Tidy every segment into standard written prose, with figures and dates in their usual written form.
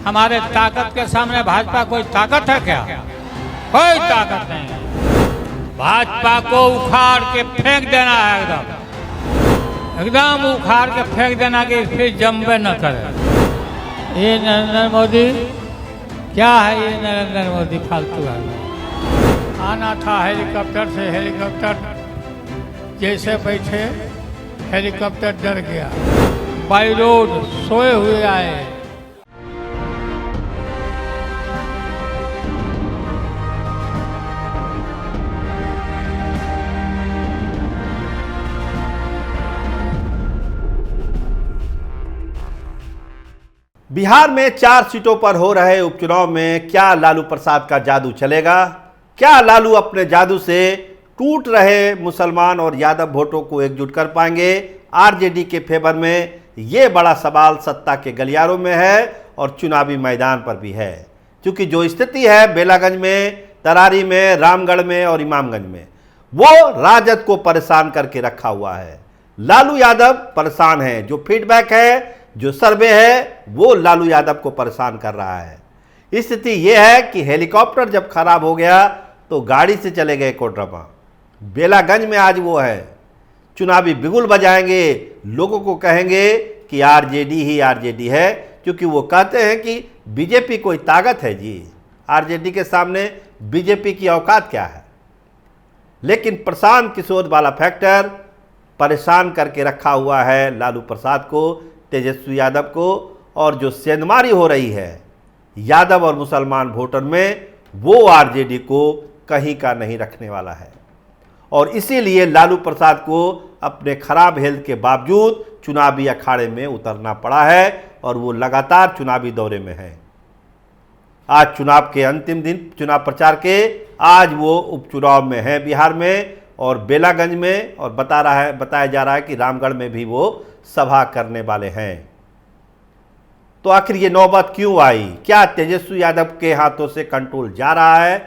हमारे ताकत के सामने भाजपा कोई ताकत है क्या? कोई ताकत नहीं। भाजपा को उखाड़ के फेंक देना है, एकदम उखाड़ के फेंक देना कि फिर जम्बे न करे। ये नरेंद्र मोदी क्या है? ये नरेंद्र मोदी फालतू है। आना था हेलीकॉप्टर से, हेलीकॉप्टर जैसे बैठे हेलीकॉप्टर डर गया। बाई रोड सोए हुए आए। बिहार में 4 सीटों पर हो रहे उपचुनाव में क्या लालू प्रसाद का जादू चलेगा? क्या लालू अपने जादू से टूट रहे मुसलमान और यादव वोटों को एकजुट कर पाएंगे आरजेडी के फेवर में? ये बड़ा सवाल सत्ता के गलियारों में है और चुनावी मैदान पर भी है, क्योंकि जो स्थिति है बेलागंज में, तरारी में, रामगढ़ में और इमामगंज में, वो राजद को परेशान करके रखा हुआ है। लालू यादव परेशान है। जो फीडबैक है, जो सर्वे है, वो लालू यादव को परेशान कर रहा है। स्थिति ये है कि हेलीकॉप्टर जब खराब हो गया तो गाड़ी से चले गए कोडरमा। बेलागंज में आज वो है, चुनावी बिगुल बजाएंगे, लोगों को कहेंगे कि आरजेडी ही आरजेडी है, क्योंकि वो कहते हैं कि बीजेपी कोई ताकत है जी, आरजेडी के सामने बीजेपी की औकात क्या है। लेकिन प्रशांत किशोर वाला फैक्टर परेशान करके रखा हुआ है लालू प्रसाद को, तेजस्वी यादव को, और जो सेंधमारी हो रही है यादव और मुसलमान वोटर में, वो आरजेडी को कहीं का नहीं रखने वाला है। और इसीलिए लालू प्रसाद को अपने खराब हेल्थ के बावजूद चुनावी अखाड़े में उतरना पड़ा है और वो लगातार चुनावी दौरे में है। आज चुनाव के अंतिम दिन चुनाव प्रचार के, आज वो उपचुनाव में है बिहार में और बेलागंज में, और बताया जा रहा है कि रामगढ़ में भी वो सभा करने वाले हैं। तो आखिर ये नौबत क्यों आई? क्या तेजस्वी यादव के हाथों से कंट्रोल जा रहा है?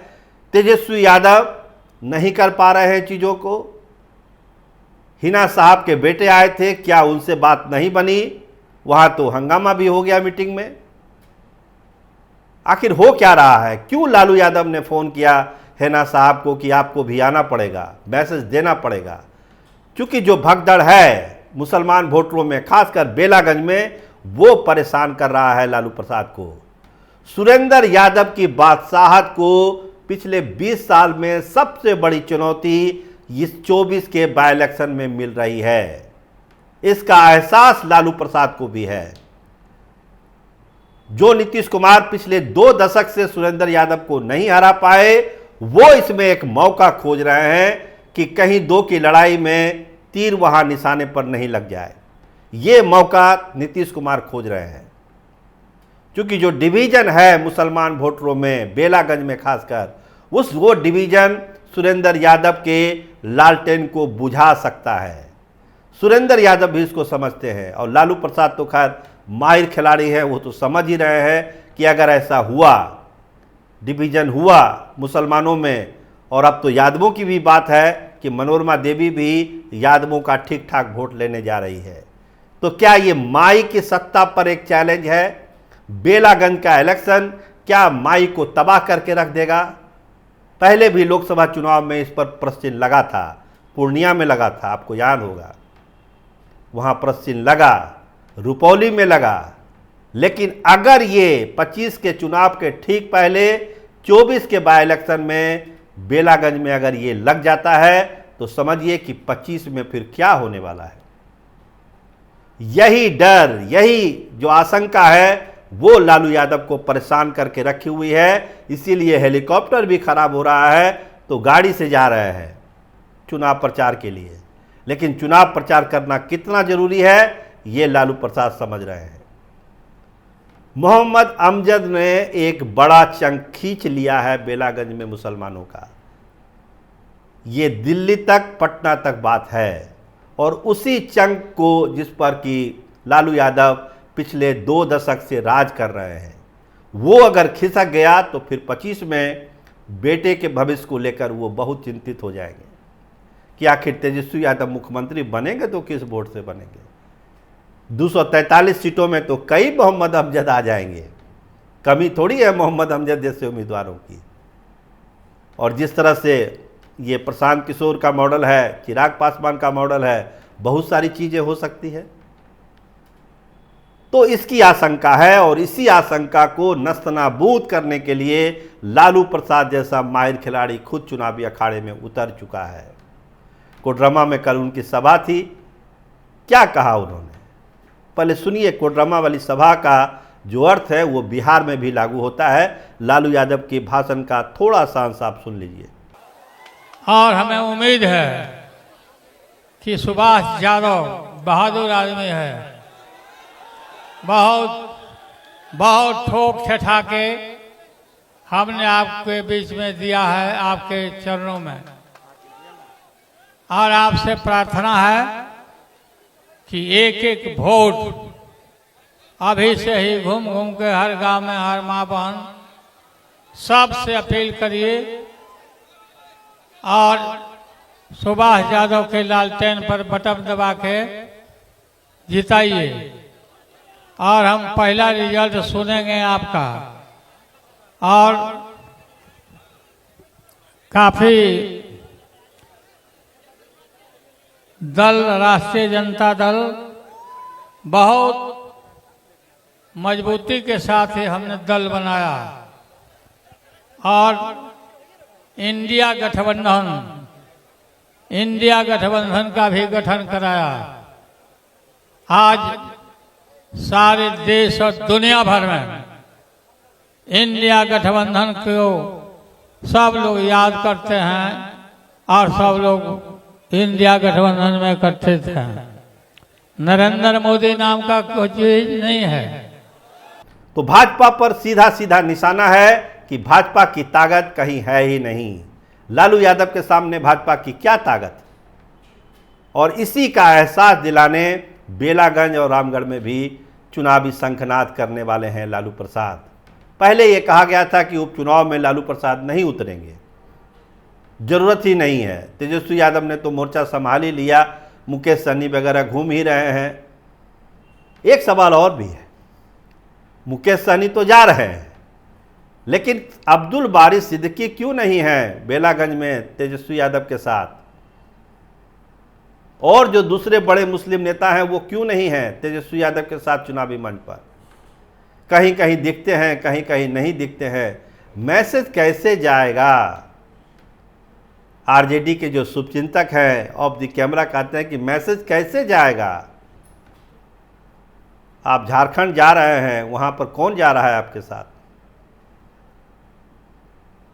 तेजस्वी यादव नहीं कर पा रहे हैं चीज़ों को? हिना साहब के बेटे आए थे, क्या उनसे बात नहीं बनी? वहाँ तो हंगामा भी हो गया मीटिंग में। आखिर हो क्या रहा है? क्यों लालू यादव ने फ़ोन किया हिना साहब को कि आपको भी आना पड़ेगा, मैसेज देना पड़ेगा? क्योंकि जो भगदड़ है मुसलमान वोटरों में, खासकर बेलागंज में, वो परेशान कर रहा है लालू प्रसाद को। सुरेंद्र यादव की बादशाहत को पिछले 20 साल में सबसे बड़ी चुनौती इस 24 के बाई इलेक्शन में मिल रही है। इसका एहसास लालू प्रसाद को भी है। जो नीतीश कुमार पिछले 2 दशक से सुरेंद्र यादव को नहीं हरा पाए, वो इसमें एक मौका खोज रहे हैं कि कहीं 2 की लड़ाई में तीर वहां निशाने पर नहीं लग जाए। ये मौका नीतीश कुमार खोज रहे हैं, क्योंकि जो डिवीजन है मुसलमान वोटरों में बेलागंज में खासकर, वो डिवीजन सुरेंद्र यादव के लालटेन को बुझा सकता है। सुरेंद्र यादव भी इसको समझते हैं और लालू प्रसाद तो खैर माहिर खिलाड़ी है, वो तो समझ ही रहे हैं कि अगर ऐसा हुआ, डिवीजन हुआ मुसलमानों में, और अब तो यादवों की भी बात है कि मनोरमा देवी भी यादवों का ठीक ठाक वोट लेने जा रही है, तो क्या ये माई की सत्ता पर एक चैलेंज है? बेलागंज का इलेक्शन क्या माई को तबाह करके रख देगा? पहले भी लोकसभा चुनाव में इस पर प्रश्न चिन्ह लगा था, पूर्णिया में लगा था, आपको याद होगा, वहाँ प्रश्न चिन्ह लगा, रुपौली में लगा। लेकिन अगर ये 25 के चुनाव के ठीक पहले 24 के बाई इलेक्शन में बेलागंज में अगर ये लग जाता है, तो समझिए कि 25 में फिर क्या होने वाला है। यही डर, यही जो आशंका है, वो लालू यादव को परेशान करके रखी हुई है। इसीलिए हेलीकॉप्टर भी खराब हो रहा है तो गाड़ी से जा रहे हैं चुनाव प्रचार के लिए। लेकिन चुनाव प्रचार करना कितना जरूरी है, ये लालू प्रसाद समझ रहे हैं। मोहम्मद अमजद ने एक बड़ा चंक खींच लिया है बेलागंज में मुसलमानों का। ये दिल्ली तक, पटना तक बात है, और उसी चंक को जिस पर कि लालू यादव पिछले 2 दशक से राज कर रहे हैं, वो अगर खिसक गया तो फिर 25 में बेटे के भविष्य को लेकर वो बहुत चिंतित हो जाएंगे कि आखिर तेजस्वी यादव मुख्यमंत्री बनेंगे तो किस वोट से बनेंगे। 243 सीटों में तो कई मोहम्मद अमजद आ जाएंगे, कमी थोड़ी है मोहम्मद अमजद जैसे उम्मीदवारों की। और जिस तरह से ये प्रशांत किशोर का मॉडल है, चिराग पासवान का मॉडल है, बहुत सारी चीज़ें हो सकती है। तो इसकी आशंका है और इसी आशंका को नस्तनाबूद करने के लिए लालू प्रसाद जैसा माहिर खिलाड़ी खुद चुनावी अखाड़े में उतर चुका है। कोडरमा में कल उनकी सभा थी, क्या कहा उन्होंने, पहले सुनिए। कोडरमा वाली सभा का जो अर्थ है वो बिहार में भी लागू होता है। लालू यादव के भाषण का थोड़ा सा अंश आप सुन लीजिए। और हमें उम्मीद है कि सुभाष यादव बहादुर आदमी है, बहुत ठोक ठठा के हमने आपके बीच में दिया है, आपके चरणों में। और आपसे प्रार्थना है कि एक एक वोट अभी से ही घूम घूम के हर गांव में, हर माँ बहन सबसे अपील करिए और सुभाष यादव के लालटेन पर बटन दबा के जिताइए। और हम पहला रिजल्ट सुनेंगे आपका। और काफी दल, राष्ट्रीय जनता दल बहुत मजबूती के साथ ही हमने दल बनाया और इंडिया गठबंधन का भी गठन कराया। आज सारे देश और दुनिया भर में इंडिया गठबंधन को सब लोग याद करते हैं और सब लोग इंडिया गठबंधन में इकट्ठे थे। नरेंद्र मोदी नाम का कोई चीज नहीं है। तो भाजपा पर सीधा सीधा निशाना है कि भाजपा की ताकत कहीं है ही नहीं। लालू यादव के सामने भाजपा की क्या ताकत, और इसी का एहसास दिलाने बेलागंज और रामगढ़ में भी चुनावी शंखनाद करने वाले हैं लालू प्रसाद। पहले ये कहा गया था कि उपचुनाव में लालू प्रसाद नहीं उतरेंगे, जरूरत ही नहीं है। तेजस्वी यादव ने तो मोर्चा संभाल ही लिया, मुकेश सहनी वगैरह घूम ही रहे हैं। एक सवाल और भी है, मुकेश सहनी तो जा रहे हैं, लेकिन अब्दुल बारी सिद्दीकी क्यों नहीं है बेलागंज में तेजस्वी यादव के साथ? और जो दूसरे बड़े मुस्लिम नेता हैं वो क्यों नहीं हैं तेजस्वी यादव के साथ चुनावी मंच पर? कहीं कहीं दिखते हैं, कहीं कहीं नहीं दिखते हैं। मैसेज कैसे जाएगा? आरजेडी के जो शुभचिंतक हैं ऑफ द कैमरा कहते हैं कि मैसेज कैसे जाएगा? आप झारखंड जा रहे हैं, वहां पर कौन जा रहा है आपके साथ?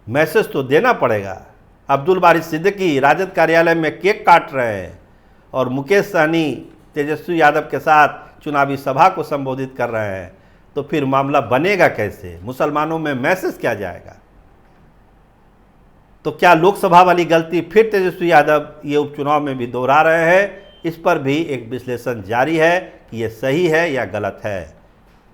मैसेज तो देना पड़ेगा। अब्दुल बारी सिद्दीकी राजद कार्यालय में केक काट रहे हैं और मुकेश सहनी तेजस्वी यादव के साथ चुनावी सभा को संबोधित कर रहे हैं, तो फिर मामला बनेगा कैसे? मुसलमानों में मैसेज क्या जाएगा? तो क्या लोकसभा वाली गलती फिर तेजस्वी यादव ये उपचुनाव में भी दोहरा रहे हैं? इस पर भी एक विश्लेषण जारी है कि ये सही है या गलत है।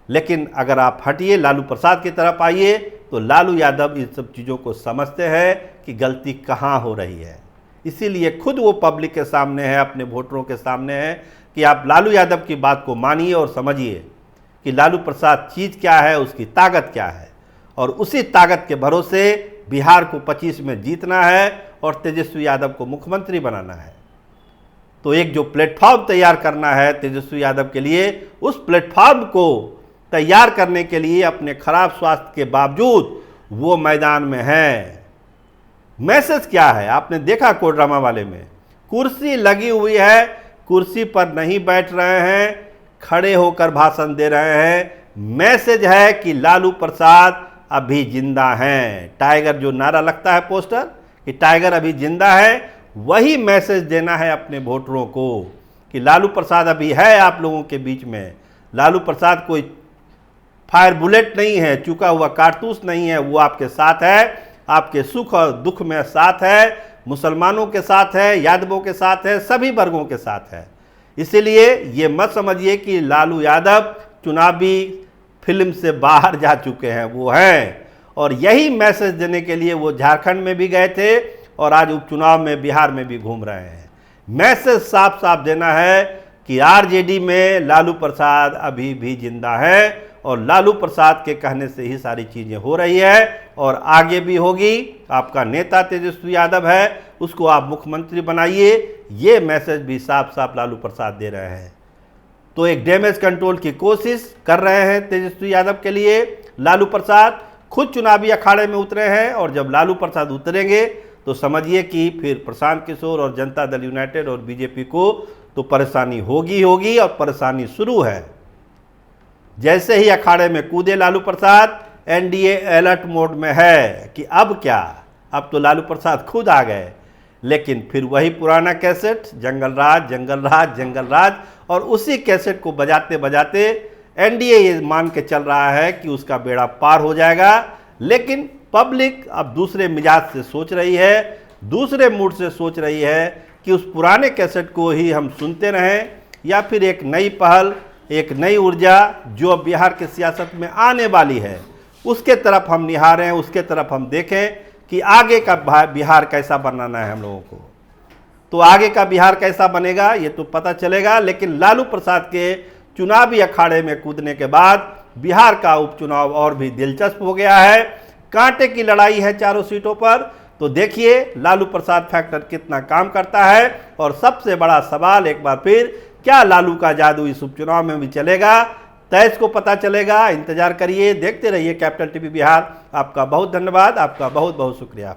लेकिन अगर आप हटिए, लालू प्रसाद की तरफ आइए, तो लालू यादव इन सब चीज़ों को समझते हैं कि गलती कहाँ हो रही है। इसीलिए खुद वो पब्लिक के सामने है, अपने वोटरों के सामने है कि आप लालू यादव की बात को मानिए और समझिए कि लालू प्रसाद चीज़ क्या है, उसकी ताकत क्या है, और उसी ताकत के भरोसे बिहार को 25 में जीतना है और तेजस्वी यादव को मुख्यमंत्री बनाना है। तो एक जो प्लेटफॉर्म तैयार करना है तेजस्वी यादव के लिए, उस प्लेटफॉर्म को तैयार करने के लिए अपने खराब स्वास्थ्य के बावजूद वो मैदान में है। मैसेज क्या है? आपने देखा कोडरमा वाले में कुर्सी लगी हुई है, कुर्सी पर नहीं बैठ रहे हैं, खड़े होकर भाषण दे रहे हैं। मैसेज है कि लालू प्रसाद अभी जिंदा हैं। टाइगर जो नारा लगता है पोस्टर कि टाइगर अभी जिंदा है, वही मैसेज देना है अपने वोटरों को कि लालू प्रसाद अभी है आप लोगों के बीच में। लालू प्रसाद कोई फायर बुलेट नहीं है, चुका हुआ कारतूस नहीं है, वो आपके साथ है, आपके सुख और दुख में साथ है, मुसलमानों के साथ है, यादवों के साथ है, सभी वर्गों के साथ है। इसीलिए ये मत समझिए कि लालू यादव चुनावी फिल्म से बाहर जा चुके हैं, वो हैं। और यही मैसेज देने के लिए वो झारखंड में भी गए थे और आज उपचुनाव में बिहार में भी घूम रहे हैं। मैसेज साफ साफ देना है कि आरजेडी में लालू प्रसाद अभी भी जिंदा है और लालू प्रसाद के कहने से ही सारी चीज़ें हो रही है और आगे भी होगी। आपका नेता तेजस्वी यादव है, उसको आप मुख्यमंत्री बनाइए, ये मैसेज भी साफ साफ लालू प्रसाद दे रहे हैं। तो एक डैमेज कंट्रोल की कोशिश कर रहे हैं तेजस्वी यादव के लिए लालू प्रसाद, खुद चुनावी अखाड़े में उतरे हैं और जब लालू प्रसाद उतरेंगे तो समझिए कि फिर प्रशांत किशोर और जनता दल यूनाइटेड और बीजेपी को तो परेशानी होगी और परेशानी शुरू है। जैसे ही अखाड़े में कूदे Lalu Prasad, NDA alert mode में है कि अब क्या, अब तो लालू प्रसाद खुद आ गए। लेकिन फिर वही पुराना कैसेट, जंगल राज जंगल राज जंगल राज, और उसी कैसेट को बजाते बजाते एनडीए ये मान के चल रहा है कि उसका बेड़ा पार हो जाएगा। लेकिन पब्लिक अब दूसरे मिजाज से सोच रही है, दूसरे मूड से सोच रही है कि उस पुराने कैसेट को ही हम सुनते रहें या फिर एक नई पहल, एक नई ऊर्जा जो अब बिहार की सियासत में आने वाली है उसके तरफ हम निहारें, उसके तरफ हम देखें कि आगे का बिहार कैसा बनाना है हम लोगों को। तो आगे का बिहार कैसा बनेगा ये तो पता चलेगा। लेकिन लालू प्रसाद के चुनावी अखाड़े में कूदने के बाद बिहार का उपचुनाव और भी दिलचस्प हो गया है। कांटे की लड़ाई है चारों सीटों पर। तो देखिए लालू प्रसाद फैक्टर कितना काम करता है। और सबसे बड़ा सवाल एक बार फिर, क्या लालू का जादू इस उपचुनाव में भी चलेगा? 23 को पता चलेगा। इंतजार करिए, देखते रहिए कैपिटल टीवी बिहार। आपका बहुत धन्यवाद, आपका बहुत बहुत शुक्रिया।